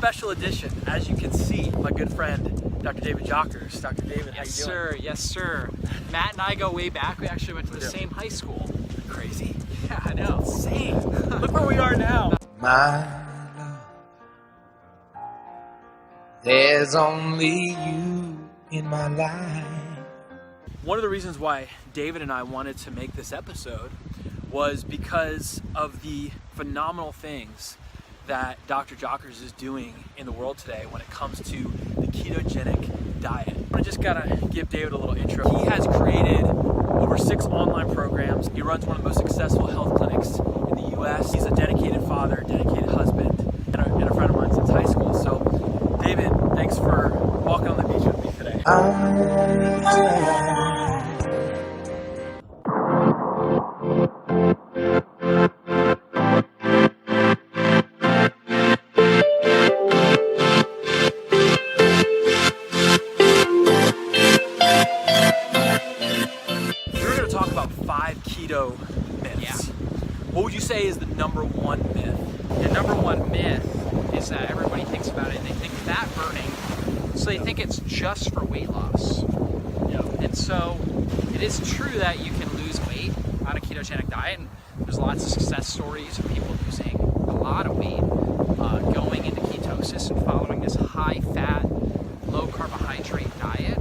special edition. As you can see, my good friend, Dr. David Jockers. Dr. David, how you doing? Sir, yes, sir. Matt and I go way back. We actually went to the same high school. Crazy. Yeah, I know. Insane. Look where we are now. My love, there's only you in my life. One of the reasons why David and I wanted to make this episode was because of the phenomenal things that Dr. Jockers is doing in the world today when it comes to the ketogenic diet. I just gotta give David a little intro. He has created over 6 online programs. He runs one of the most successful health clinics in the US. He's a dedicated father, dedicated husband, and a friend of mine since high school. So David, thanks for walking on the beach with me today. Keto myths. Yeah. What would you say is the number one myth? The number one myth is that everybody thinks about it, they think fat burning, so they think it's just for weight loss. Yep. And so it is true that you can lose weight on a ketogenic diet, and there's lots of success stories of people losing a lot of weight going into ketosis and following this high-fat, low-carbohydrate diet.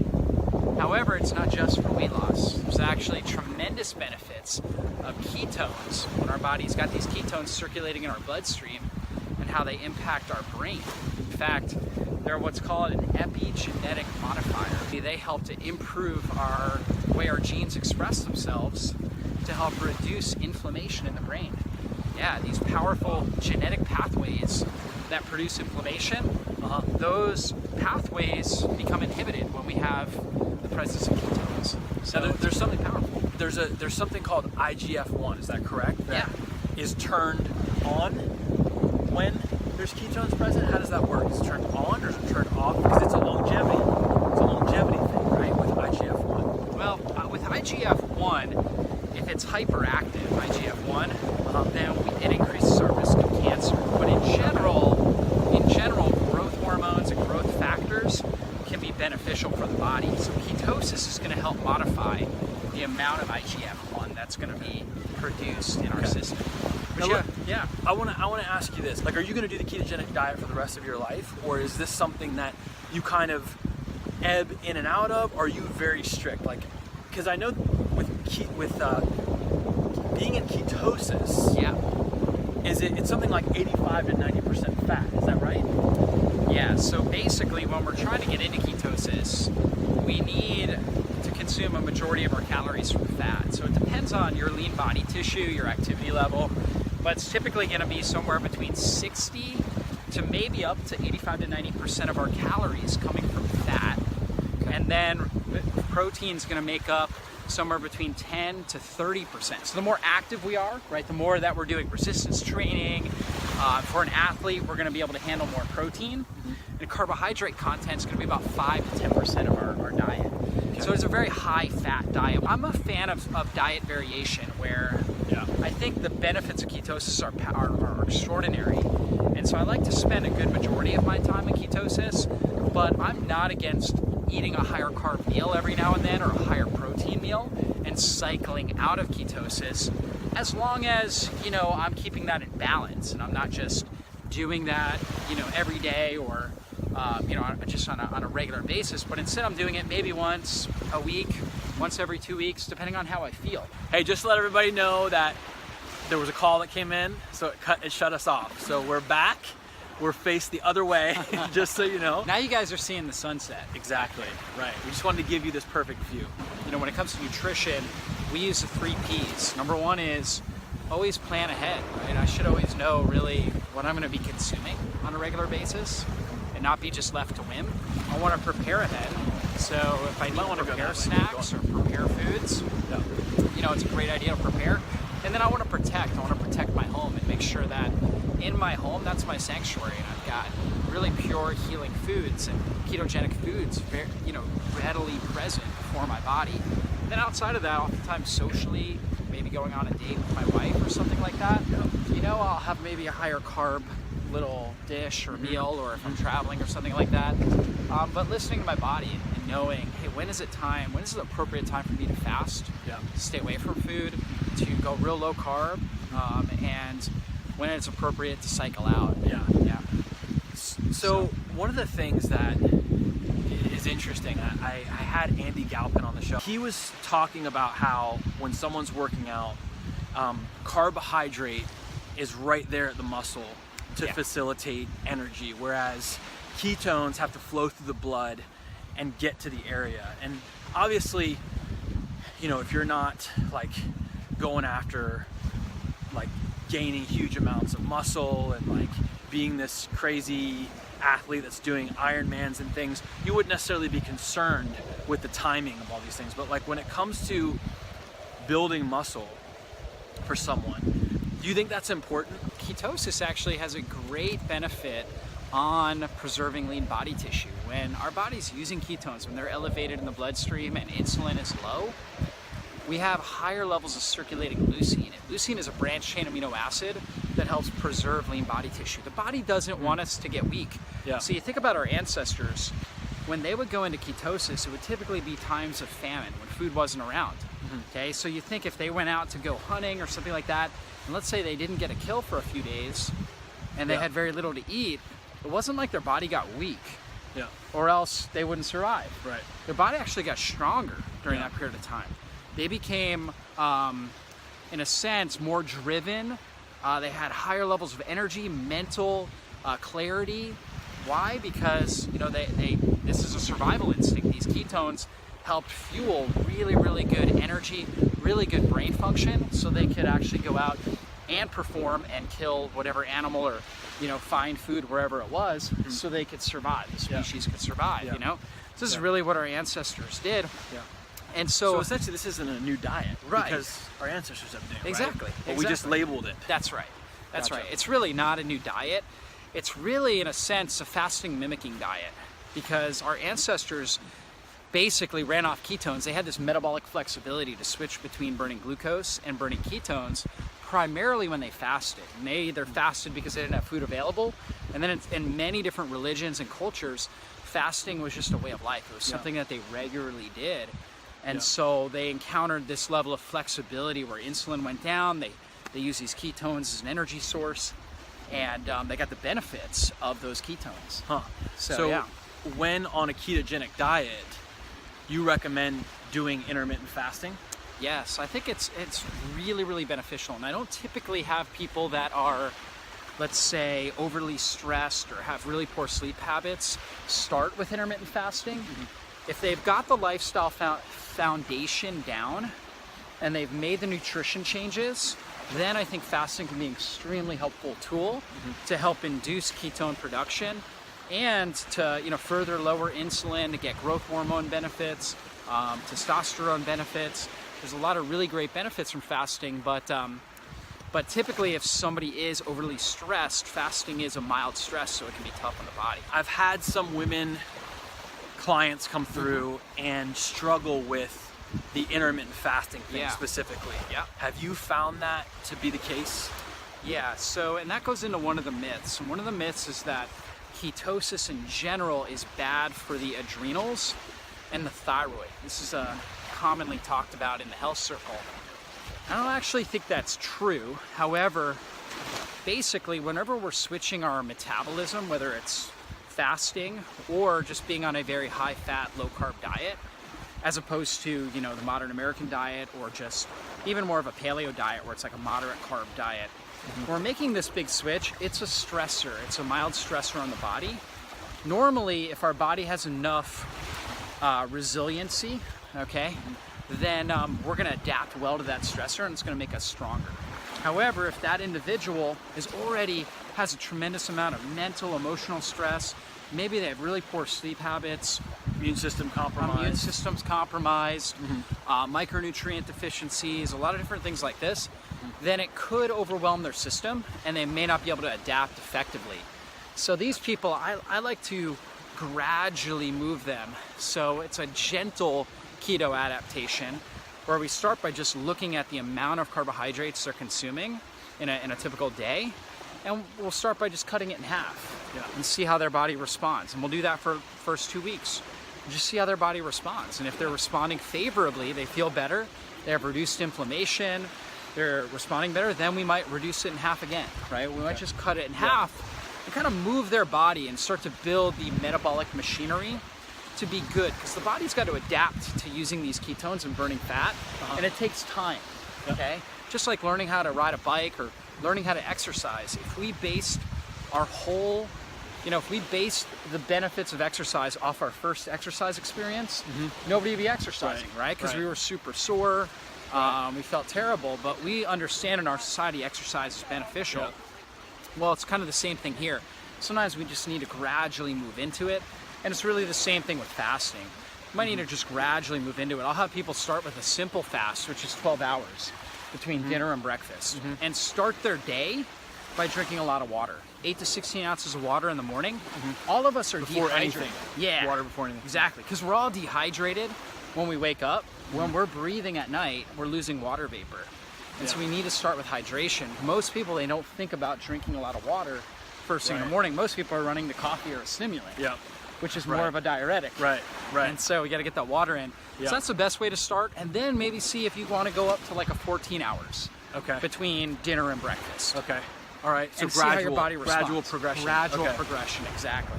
However, it's not just for weight loss. There's actually tremendous benefits of ketones when our body's got these ketones circulating in our bloodstream and how they impact our brain. In fact, they're what's called an epigenetic modifier. They help to improve the way our genes express themselves to help reduce inflammation in the brain. Yeah, these powerful genetic pathways that produce inflammation, those pathways become inhibited when we have the presence of ketones. So there's something powerful. There's something called IGF-1, is that correct? That is turned on when there's ketones present? How does that work? Is it turned on or is it turned off? Because it's a longevity thing, right, with IGF-1? Well, with IGF-1, if it's hyperactive, IGF-1, then it increases our risk of cancer. But in general, growth hormones and growth factors can be beneficial for the body. So ketosis is going to help modify the amount of IGF-1 that's going to be produced in our system. Now, I want to ask you this. Like, are you going to do the ketogenic diet for the rest of your life? Or is this something that you kind of ebb in and out of? Or are you very strict? Like, because I know with being in ketosis, it's something like 85 to 90% fat. Is that right? Yeah, so basically when we're trying to get into ketosis, we need to consume a majority of our calories from fat. So it depends on your lean body tissue, your activity level, but it's typically going to be somewhere between 60 to maybe up to 85 to 90% of our calories coming from fat. And then protein is going to make up somewhere between 10 to 30%. So the more active we are, right, the more that we're doing resistance training. For an athlete, we're going to be able to handle more protein. And carbohydrate content is going to be about 5 to 10% of our diet. Okay. So it's a very high fat diet. I'm a fan of diet variation where I think the benefits of ketosis are extraordinary. And so I like to spend a good majority of my time in ketosis, but I'm not against eating a higher carb meal every now and then or a higher protein meal and cycling out of ketosis, as long as, I'm keeping that in balance and I'm not just doing that, every day or, just on a regular basis, but instead I'm doing it maybe once a week, once every 2 weeks, depending on how I feel. Hey, just to let everybody know that there was a call that came in, so it shut us off. So we're back. We're faced the other way, just so you know. Now you guys are seeing the sunset. Exactly, right. We just wanted to give you this perfect view. When it comes to nutrition, we use the 3 Ps. Number 1 is always plan ahead, right? I should always know really what I'm going to be consuming on a regular basis and not be just left to whim. I want to prepare ahead. So if I need to prepare snacks or prepare foods, it's a great idea to prepare. And then I want to protect. I want to protect my home and make sure that in my home, that's my sanctuary, and I've got really pure healing foods and ketogenic foods, readily present for my body. And then outside of that, oftentimes socially, maybe going on a date with my wife or something like that, I'll have maybe a higher carb little dish or meal, or if I'm traveling or something like that. But listening to my body and knowing, hey, when is it time? When is the appropriate time for me to fast? Yeah. To stay away from food, to go real low carb, and when it's appropriate to cycle out. Yeah. Yeah. So one of the things that is interesting, I had Andy Galpin on the show. He was talking about how when someone's working out, carbohydrate is right there at the muscle to facilitate energy, whereas ketones have to flow through the blood and get to the area. And obviously, you know, if you're not like going after like gaining huge amounts of muscle and like being this crazy athlete that's doing Ironmans and things, you wouldn't necessarily be concerned with the timing of all these things. But like when it comes to building muscle for someone, do you think that's important? Ketosis actually has a great benefit on preserving lean body tissue. When our body's using ketones, when they're elevated in the bloodstream and insulin is low, we have higher levels of circulating leucine. And leucine is a branched chain amino acid that helps preserve lean body tissue. The body doesn't want us to get weak. Yeah. So you think about our ancestors, when they would go into ketosis, it would typically be times of famine, when food wasn't around. Okay, so you think if they went out to go hunting or something like that, and let's say they didn't get a kill for a few days, and they had very little to eat, it wasn't like their body got weak, or else they wouldn't survive. Right. Their body actually got stronger during that period of time. They became, in a sense, more driven. They had higher levels of energy, mental clarity. Why? Because this is a survival instinct. These ketones helped fuel really, really good energy, really good brain function, so they could actually go out and perform and kill whatever animal or find food wherever it was, so they could survive. The species could survive. So this is really what our ancestors did. And so essentially this isn't a new diet, right? Because our ancestors have new, exactly. Right? But we just labeled it. That's right. That's Gotcha. right. It's really not a new diet. It's really, in a sense, a fasting mimicking diet, because our ancestors basically ran off ketones. They had this metabolic flexibility to switch between burning glucose and burning ketones, primarily when they fasted. And they either fasted because they didn't have food available, and then in many different religions and cultures, fasting was just a way of life. It was something that they regularly did. And so they encountered this level of flexibility where insulin went down. They use these ketones as an energy source, and they got the benefits of those ketones. So when on a ketogenic diet, you recommend doing intermittent fasting? Yes, I think it's really, really beneficial. And I don't typically have people that are, let's say, overly stressed or have really poor sleep habits start with intermittent fasting. If they've got the lifestyle foundation down and they've made the nutrition changes, then I think fasting can be an extremely helpful tool to help induce ketone production and to further lower insulin, to get growth hormone benefits, testosterone benefits. There's a lot of really great benefits from fasting, but typically if somebody is overly stressed, fasting is a mild stress, so it can be tough on the body. I've had some women clients come through and struggle with the intermittent fasting thing specifically. Have you found that to be the case? Yeah, and that goes into one of the myths. And one of the myths is that ketosis in general is bad for the adrenals and the thyroid. This is commonly talked about in the health circle. I don't actually think that's true. However, basically, whenever we're switching our metabolism, whether it's fasting or just being on a very high-fat, low-carb diet, as opposed to the modern American diet, or just even more of a paleo diet where it's like a moderate carb diet, we're making this big switch. It's a stressor. It's a mild stressor on the body. Normally, if our body has enough resiliency, then we're going to adapt well to that stressor, and it's going to make us stronger. However, if that individual has a tremendous amount of mental, emotional stress, maybe they have really poor sleep habits, immune system's compromised, micronutrient deficiencies, a lot of different things like this, then it could overwhelm their system and they may not be able to adapt effectively. So these people, I like to gradually move them. So it's a gentle keto adaptation where we start by just looking at the amount of carbohydrates they're consuming in a typical day. And we'll start by just cutting it in half Yeah. and see how their body responds. And we'll do that for the first 2 weeks. Just see how their body responds. And if they're responding favorably, they feel better, they have reduced inflammation, they're responding better, then we might reduce it in half again, right? We might just cut it in half and kind of move their body and start to build the metabolic machinery to be good, because the body's got to adapt to using these ketones and burning fat, and it takes time, okay? Just like learning how to ride a bike or learning how to exercise. If we based our whole, if we based the benefits of exercise off our first exercise experience, nobody would be exercising, right? Because we were super sore, we felt terrible, but we understand in our society exercise is beneficial. Well, it's kind of the same thing here. Sometimes we just need to gradually move into it, and it's really the same thing with fasting. You might need to just gradually move into it. I'll have people start with a simple fast, which is 12 hours between dinner and breakfast, and start their day by drinking a lot of water. 8 to 16 ounces of water in the morning. All of us are Before dehydrated. anything. Yeah. Water before anything. Exactly, because we're all dehydrated when we wake up. When we're breathing at night, we're losing water vapor. And so we need to start with hydration. Most people, they don't think about drinking a lot of water first thing in the morning. Most people are running to coffee or a stimulant, which is more of a diuretic. Right. And so we got to get that water in. So that's the best way to start. And then maybe see if you want to go up to like a 14 hours between dinner and breakfast. Okay. All right. So And see how your body responds. gradual progression. Gradual progression, exactly.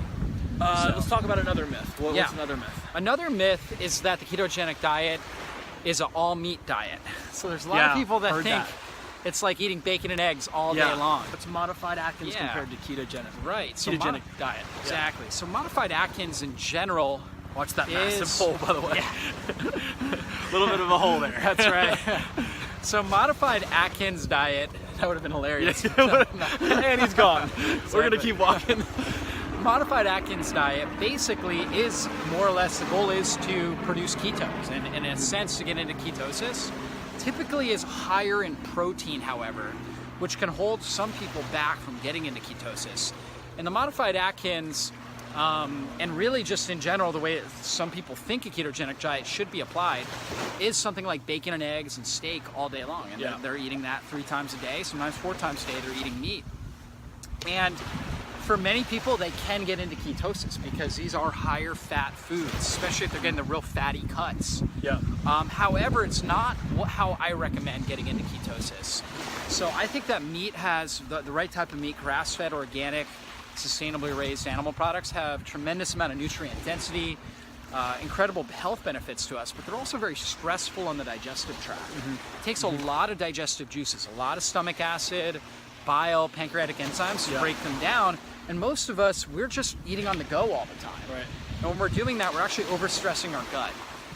Let's talk about another myth. What's another myth? Another myth is that the ketogenic diet is an all meat diet. So there's a lot of people that think it's like eating bacon and eggs all day long. It's modified Atkins compared to ketogenic. Right. So Ketogenic diet. Exactly. So modified Atkins in general. Watch that massive hole, by the way. A little bit of a hole there. That's right. So modified Atkins diet, that would have been hilarious. And he's gone. We're going to keep walking. Modified Atkins diet basically is more or less, the goal is to produce ketones, and in a sense to get into ketosis. Typically is higher in protein, however, which can hold some people back from getting into ketosis. And the modified Atkins, and really just in general, the way some people think a ketogenic diet should be applied is something like bacon and eggs and steak all day long. And they're eating that 3 times a day, sometimes 4 times a day they're eating meat. And for many people, they can get into ketosis because these are higher fat foods, especially if they're getting the real fatty cuts. However, it's not how I recommend getting into ketosis. So I think that meat has the right type of meat, grass-fed, organic, sustainably raised animal products have tremendous amount of nutrient density, incredible health benefits to us, but they're also very stressful on the digestive tract. It takes a lot of digestive juices, a lot of stomach acid, bile, pancreatic enzymes to break them down. And most of us, we're just eating on the go all the time. And when we're doing that, we're actually overstressing our gut.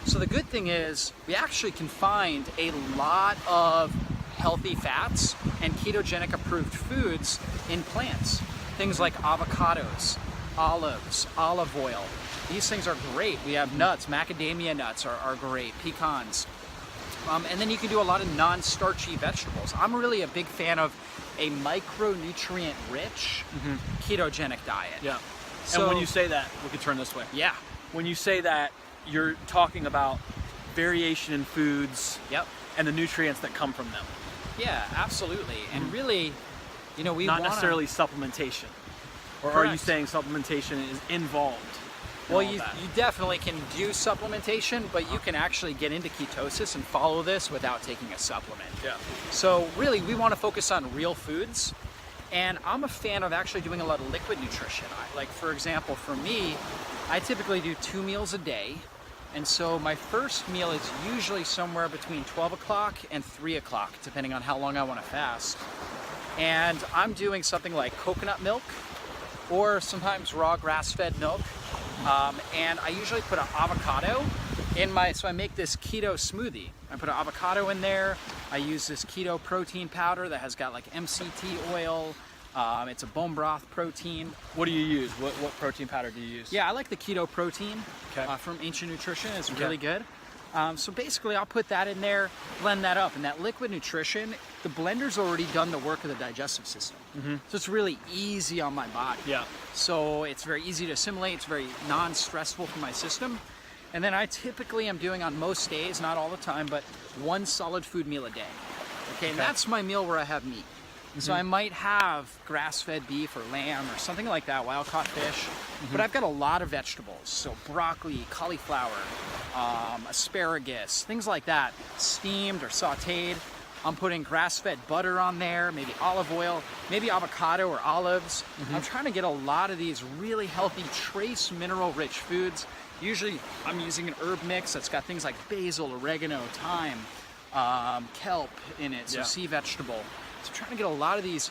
So the good thing is we actually can find a lot of healthy fats and ketogenic approved foods in plants. Things like avocados, olives, olive oil. These things are great. We have nuts, macadamia nuts are great, pecans. And then you can do a lot of non-starchy vegetables. I'm really a big fan of a micronutrient-rich ketogenic diet. So, and when you say that, we can turn this way. When you say that, you're talking about variation in foods and the nutrients that come from them. Yeah, absolutely. And really, we not necessarily supplementation. Or are you saying supplementation is involved? Well, you definitely can do supplementation, but you can actually get into ketosis and follow this without taking a supplement. So really, we want to focus on real foods. And I'm a fan of actually doing a lot of liquid nutrition. Like, for example, for me, I typically do 2 meals a day. And so my first meal is usually somewhere between 12 o'clock and 3 o'clock, depending on how long I want to fast. And I'm doing something like coconut milk or sometimes raw grass-fed milk. And I usually put an avocado in so I make this keto smoothie. I put an avocado in there. I use this keto protein powder that has got like MCT oil. It's a bone broth protein. What do you use? What protein powder do you use? Yeah, I like the keto protein from Ancient Nutrition. It's really good. So basically, I'll put that in there, blend that up. And that liquid nutrition, the blender's already done the work of the digestive system. So it's really easy on my body. So it's very easy to assimilate. It's very non-stressful for my system. And then I typically am doing on most days, not all the time, but 1 solid food meal a day. And that's my meal where I have meat. So I might have grass-fed beef or lamb or something like that, wild-caught fish, but I've got a lot of vegetables. So broccoli, cauliflower, asparagus, things like that, steamed or sauteed. I'm putting grass-fed butter on there, maybe olive oil, maybe avocado or olives. I'm trying to get a lot of these really healthy, trace mineral-rich foods. Usually I'm using an herb mix that's got things like basil, oregano, thyme, kelp in it, so sea vegetable. So I'm trying to get a lot of these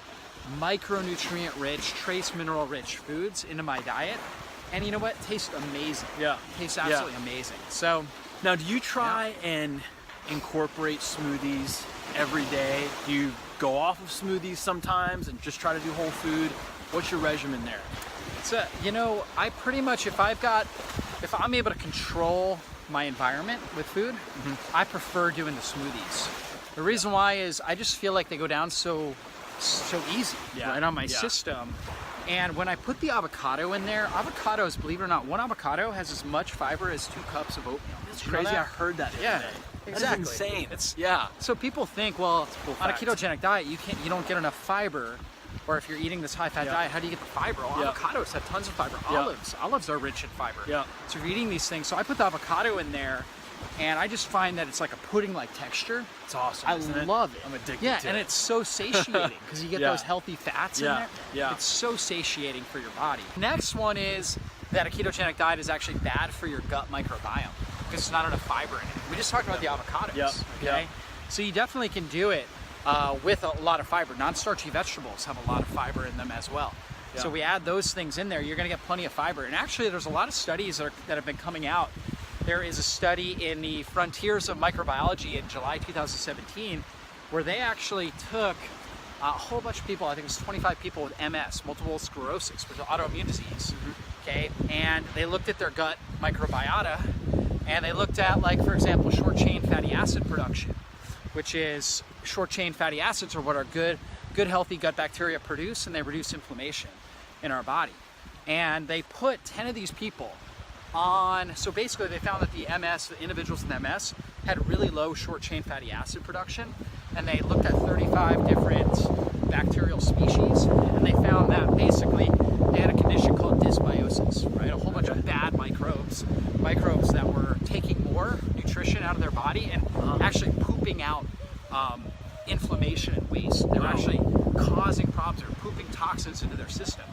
micronutrient-rich, trace mineral-rich foods into my diet. And you know what? Tastes amazing. Yeah. Tastes absolutely amazing. So now, do you try and incorporate smoothies every day? Do you go off of smoothies sometimes and just try to do whole food? What's your regimen there? So, you know, I pretty much, if I'm able to control my environment with food, I prefer doing the smoothies. The reason why is I just feel like they go down so easy right on my system. And when I put the avocado in there, avocados, believe it or not, one avocado has as much fiber as 2 cups of oatmeal. That's crazy. I heard that the other day. Exactly. That's insane. It's, yeah. So people think, well, cool on a fact. ketogenic diet, you don't get enough fiber. Or if you're eating this high-fat diet, how do you get the fiber? Well, avocados have tons of fiber. Olives are rich in fiber. Yeah. So if you're eating these things, so I put the avocado in there, and I just find that it's like a pudding-like texture. It's awesome. I isn't it? love it. I'm addicted to and it. it's so satiating because you get those healthy fats in there. Yeah. It's so satiating for your body. Next one is that a ketogenic diet is actually bad for your gut microbiome because there's not enough fiber in it. We just talked about the avocados. Okay. So you definitely can do it with a lot of fiber. Non-starchy vegetables have a lot of fiber in them as well. So we add those things in there, you're going to get plenty of fiber. And actually, there's a lot of studies that have been coming out. There is a study in the Frontiers of Microbiology in July 2017 where they actually took a whole bunch of people, I think it was 25 people with MS, multiple sclerosis, which is an autoimmune disease, okay? And they looked at their gut microbiota, and they looked at, like, for example, short-chain fatty acid production, which is short-chain fatty acids are what our good healthy gut bacteria produce, and they reduce inflammation in our body. And they put 10 of these people on, so basically they found that the individuals with MS had really low short-chain fatty acid production, and they looked at 35 different bacterial species, and they found that basically they had a condition called dysbiosis, right? A whole bunch of bad microbes that were taking more nutrition out of their body and actually pooping out inflammation and waste. They're actually causing problems. They're pooping toxins into their system.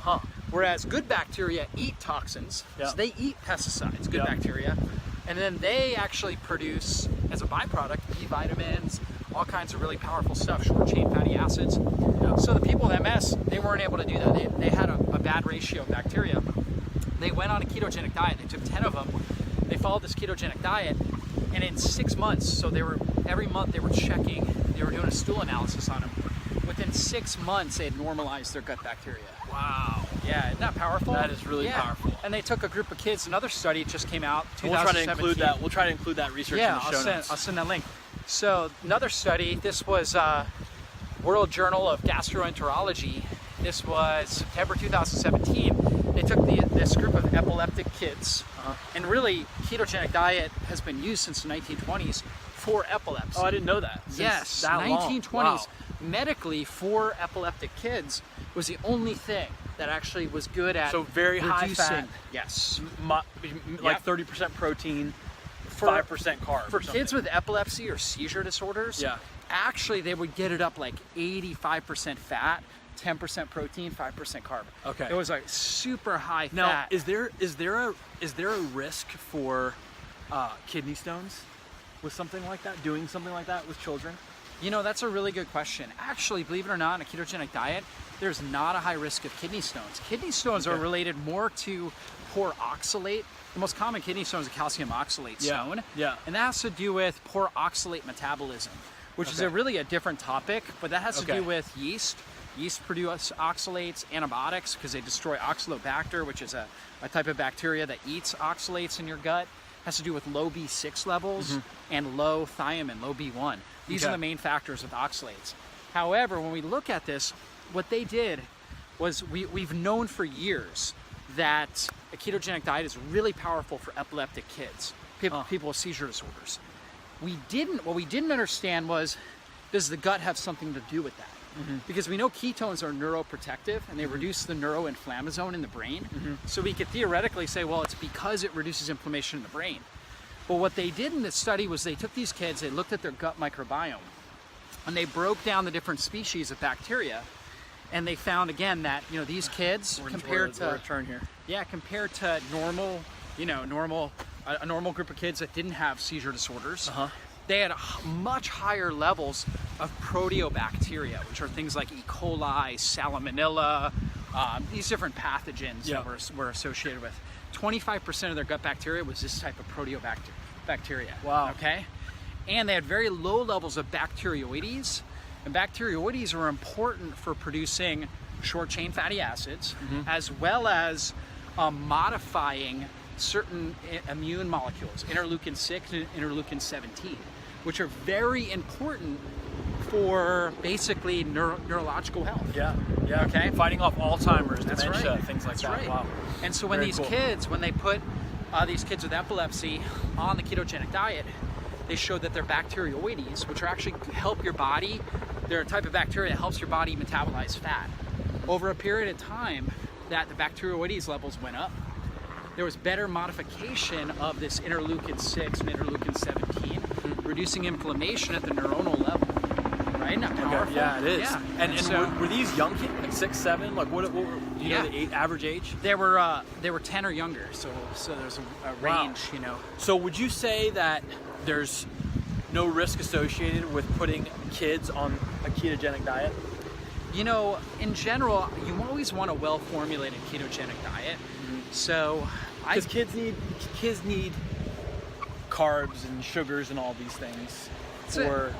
Whereas good bacteria eat toxins, so they eat pesticides, good bacteria, and then they actually produce, as a byproduct, B vitamins, all kinds of really powerful stuff, short-chain fatty acids. So the people with MS, they weren't able to do that. They had a bad ratio of bacteria. They went on a ketogenic diet. They took 10 of them. They followed this ketogenic diet, and in 6 months, so every month they were checking, they were doing a stool analysis on them. Within 6 months, they had normalized their gut bacteria. Wow. Yeah, isn't that powerful? That is really powerful. And they took a group of kids, another study just came out, 2017. We'll try to include that research in the show notes. I'll send that link. So another study, this was World Journal of Gastroenterology. This was September 2017. They took this group of epileptic kids, and really, ketogenic diet has been used since the 1920s for epilepsy. Oh, I didn't know that. Yes, 1920s. Wow. Medically, for epileptic kids was the only thing that actually was good at very high fat. Yes. Like 30% protein, 5% carbs. For kids with epilepsy or seizure disorders, actually they would get it up like 85% fat, 10% protein, 5% carb. Okay. It was like super high fat. Now, is there a risk for kidney stones with something like that? Doing something like that with children? You know, that's a really good question. Actually, believe it or not, in a ketogenic diet, there's not a high risk of kidney stones. Kidney stones are related more to poor oxalate. The most common kidney stone is a calcium oxalate stone. Yeah. And that has to do with poor oxalate metabolism, which is really a different topic, but that has to do with yeast. Yeast produce oxalates, antibiotics, because they destroy oxalobacter, which is a type of bacteria that eats oxalates in your gut. Has to do with low B6 levels and low thiamine, low B1. These are the main factors with oxalates. However, when we look at this, what they did was we've known for years that a ketogenic diet is really powerful for epileptic kids, people with seizure disorders. What we didn't understand was, does the gut have something to do with that? because we know ketones are neuroprotective and they reduce the neuroinflammasome in the brain. So we could theoretically say, well, it's because it reduces inflammation in the brain. But what they did in this study was they took these kids, they looked at their gut microbiome, and they broke down the different species of bacteria, and they found again that these kids compared to normal, a normal group of kids that didn't have seizure disorders, they had much higher levels of proteobacteria, which are things like E. coli, salmonella, these different pathogens that were associated with. 25% of their gut bacteria was this type of proteobacteria. Wow. Okay? And they had very low levels of bacteroides. And bacteroides are important for producing short-chain fatty acids, as well as modifying certain immune molecules, interleukin-6 and interleukin-17, which are very important for basically neurological health. Yeah. Okay. Fighting off Alzheimer's, That's dementia, right. things like That's that. right. Wow. And so when Very these cool. kids, when they put these kids with epilepsy on the ketogenic diet, they showed that their bacteroides, which are actually help your body, they're a type of bacteria that helps your body metabolize fat. Over a period of time, that the bacteroides levels went up. There was better modification of this interleukin-6 and interleukin-17, reducing inflammation at the neuronal level. Right? Isn't that powerful? Yeah, it is. Yeah. And so, were these young kids, like 6, 7? Like what were, do you know the average age? they were 10 or younger, so there's a range, So would you say that there's no risk associated with putting kids on a ketogenic diet? In general, you always want a well-formulated ketogenic diet. So Because kids need carbs and sugars and all these things for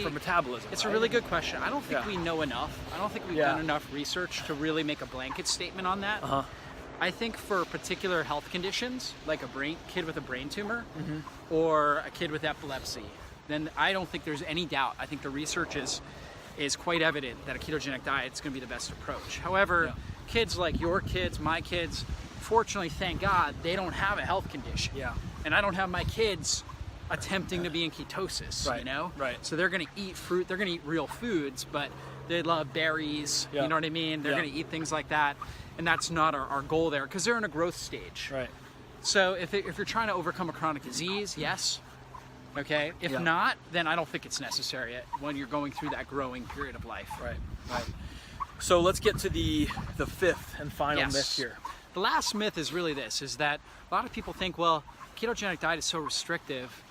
metabolism. It's right? a really good question. I don't think Yeah. we know enough. I don't think we've done enough research to really make a blanket statement on that. I think for particular health conditions, like a kid with a brain tumor or a kid with epilepsy, then I don't think there's any doubt. I think the research is quite evident that a ketogenic diet is going to be the best approach. However, kids like your kids, my kids, fortunately, thank God, they don't have a health condition. Yeah. And I don't have my kids attempting to be in ketosis, Right. Right. So they're going to eat fruit, they're going to eat real foods, but they love berries, you know what I mean? They're going to eat things like that, and that's not our goal there, because they're in a growth stage. Right. So if you're trying to overcome a chronic disease, yes. Okay. If not, then I don't think it's necessary when you're going through that growing period of life. Right. So let's get to the fifth and final myth here. The last myth is really this, is that a lot of people think, well, ketogenic diet is so restrictive,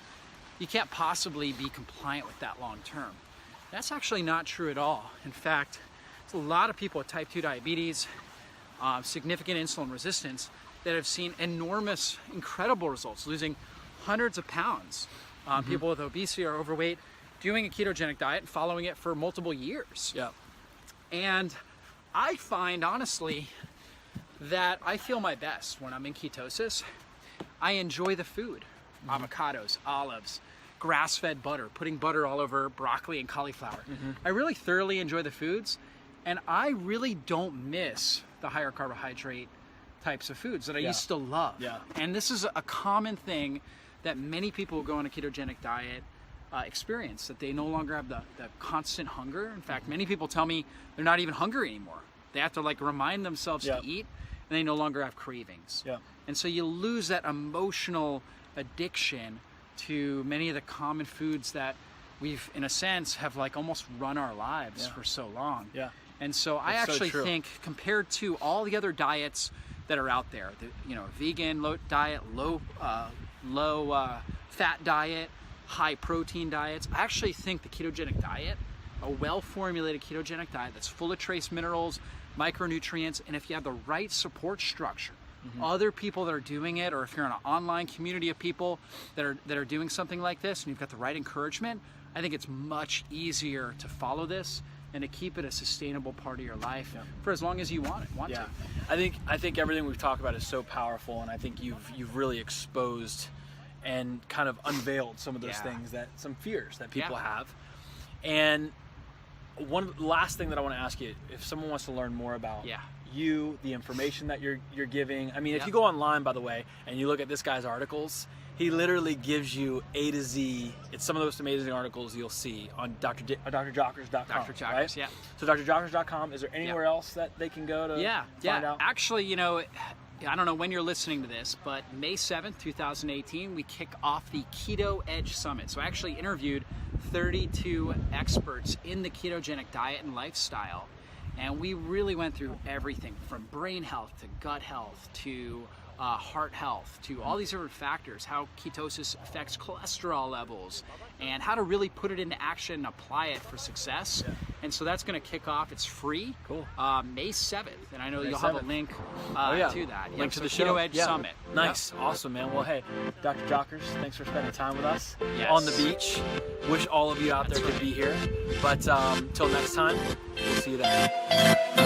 you can't possibly be compliant with that long term. That's actually not true at all. In fact, there's a lot of people with type 2 diabetes, significant insulin resistance, that have seen enormous, incredible results, losing hundreds of pounds. People with obesity or overweight doing a ketogenic diet and following it for multiple years. Yeah. And I find, honestly, that I feel my best when I'm in ketosis. I enjoy the food. Avocados, olives, grass-fed butter, putting butter all over broccoli and cauliflower. I really thoroughly enjoy the foods, and I really don't miss the higher carbohydrate types of foods that I used to love. Yeah. And this is a common thing that many people who go on a ketogenic diet experience, that they no longer have the constant hunger. In fact, many people tell me they're not even hungry anymore. They have to remind themselves to eat, and they no longer have cravings. Yeah. And so you lose that emotional addiction to many of the common foods that we've, in a sense, have almost run our lives for so long. Yeah. And so I actually think, compared to all the other diets that are out there, the vegan diet, low fat diet, high protein diets, I actually think the ketogenic diet, a well-formulated ketogenic diet that's full of trace minerals, micronutrients, and if you have the right support structure, other people that are doing it, or if you're in an online community of people that are doing something like this, and you've got the right encouragement, I think it's much easier to follow this and to keep it a sustainable part of your life for as long as you want to. I think everything we've talked about is so powerful, and I think you've really exposed and kind of unveiled some of those things, some fears that people have. And one last thing that I want to ask you, if someone wants to learn more about you, the information that you're giving. I mean, if you go online, by the way, and you look at this guy's articles, He literally gives you A to Z. It's some of the most amazing articles you'll see on drjockers.com. Dr. Jockers, right? yeah. So drjockers.com. Is there anywhere else that they can go to find out? Actually, you know, I don't know when you're listening to this, but May 7th, 2018, we kick off the Keto Edge Summit. So I actually interviewed 32 experts in the ketogenic diet and lifestyle. And we really went through everything from brain health to gut health to heart health to all these different factors, how ketosis affects cholesterol levels, and how to really put it into action and apply it for success. Yeah. And so that's going to kick off. It's free. Cool. May 7th, and I know May you'll 7th. have a link to that. Link to so the show. Keto Edge Summit. Nice. Awesome, man. Well, hey, Dr. Jockers, thanks for spending time with us Yes. on the beach. Wish all of you out there could be here. But till next time, we'll see you then.